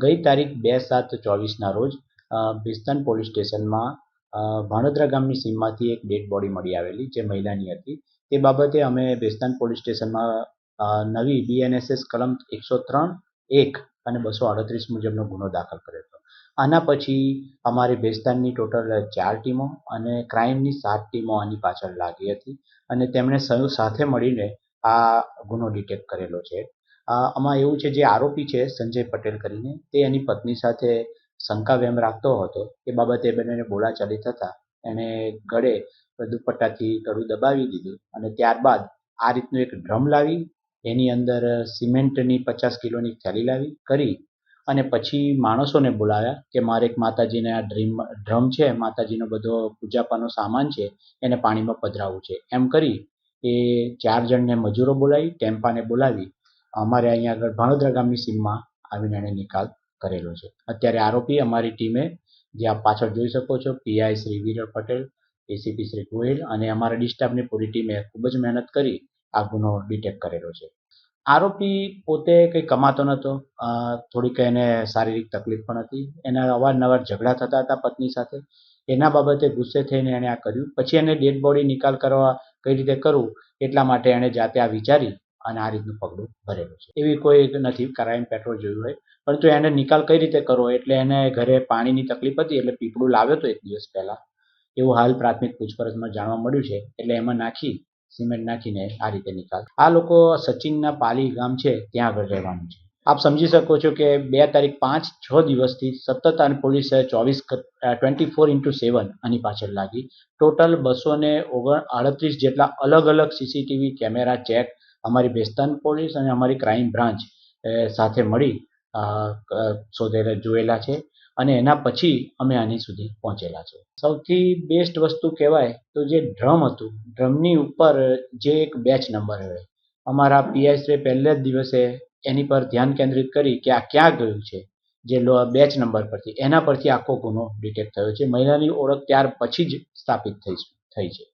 ગઈ તારીખ 2/7/24ના રોજ ભેસ્તાન પોલીસ સ્ટેશનમાં ભાણોદરા ગામની સીમમાંથી એક ડેડ બોડી મળી આવેલી, જે મહિલાની હતી. તે બાબતે અમે ભેસ્તાન પોલીસ સ્ટેશનમાં નવી BNSS કલમ 103(1) અને 238 મુજબનો ગુનો દાખલ કર્યો હતો. આના પછી અમારી ભેસ્તાનની ટોટલ 4 ટીમો અને ક્રાઇમની 7 ટીમો આની પાછળ લાગી હતી અને તેમણે સાથે મળીને આ ગુનો ડિટેક્ટ કરેલો છે. આમાં એવું છે, જે આરોપી છે સંજય પટેલ કરીને, તે એની પત્ની સાથે શંકાવ્યમ રાખતો હતો. એ બાબતે બંનેને બોલાચાલી થતાં એણે ગળે દુપટ્ટાથી ગળું દબાવી દીધું અને ત્યારબાદ આ રીતનું એક ડ્રમ લાવી એની અંદર સિમેન્ટની 50 કિલોની થેલી લાવી કરી અને પછી માણસોને બોલાવ્યા કે મારે એક માતાજીને આ ડ્રમ છે, માતાજીનો બધો પૂજાપાનો સામાન છે, એને પાણીમાં પધરાવવું છે. એમ કરી એ 4 જણને મજૂરો બોલાવી, ટેમ્પાને બોલાવી અમારે અહીંયા આગળ ભાણોદરા ગામની સીમમાં આવીને એણે નિકાલ કરેલો છે. અત્યારે આરોપી અમારી ટીમે, જે આપ પાછળ જોઈ શકો છો, PI શ્રી વિરલ પટેલ, ACP શ્રી ગોહિલ અને અમારા ડિસ્ટાફની પૂરી ટીમે ખૂબ જ મહેનત કરી આ ગુનો ડિટેક્ટ કરેલો છે. આરોપી પોતે કંઈ કમાતો નહોતો, થોડીક એને શારીરિક તકલીફ પણ હતી. એના અવારનવાર ઝઘડા થતા હતા પત્ની સાથે. એના બાબતે ગુસ્સે થઈને એણે આ કર્યું. પછી એને ડેડ બોડી નિકાલ કરવા કઈ રીતે કરવું એટલા માટે એણે જાતે આ વિચારી અને આ રીતનું પગલું ભરેલું છે. એવી કોઈ નથી ક્રાઇમ પેટ્રોલ જોયું હોય, પરંતુ એને નિકાલ કઈ રીતે કરવો, એટલે એને ઘરે પાણીની તકલીફ હતી એટલે પીપળું લાવ્યો હતો 1 દિવસ પહેલાં, એવું હાલ પ્રાથમિક પૂછપરછમાં જાણવા મળ્યું છે. એટલે એમાં નાખી સિમેન્ટ નાખીને આ રીતે નિકાલ. આ લોકો સચિનના પાલી ગામ છે ત્યાં આગળ રહેવાનું છે. આપ સમજી શકો છો કે 2 તારીખ 5-6 દિવસથી સતત અને પોલીસે 24/7 આની પાછળ લાગી. ટોટલ 238 જેટલા અલગ અલગ CCTV કેમેરા ચેક અમારી ભેસ્તાન પોલીસ અને અમારી ક્રાઇમ બ્રાન્ચ સાથે મળી જોયેલા છે અને એના પછી અમે આની સુધી પહોંચેલા છે. સૌથી બેસ્ટ વસ્તુ કહેવાય તો જે ડ્રમ હતું, ડ્રમની ઉપર જે એક બેચ નંબર હોય, અમારા PI શ્રી પહેલે જ દિવસે એની પર ધ્યાન કેન્દ્રિત કરી કે આ ક્યાં ગયું છે, જે બેચ નંબર પરથી, એના પરથી આખો ગુનો ડિટેક્ટ થયો છે. મહિલાની ઓળખ ત્યાર પછી જ સ્થાપિત થઈ છે.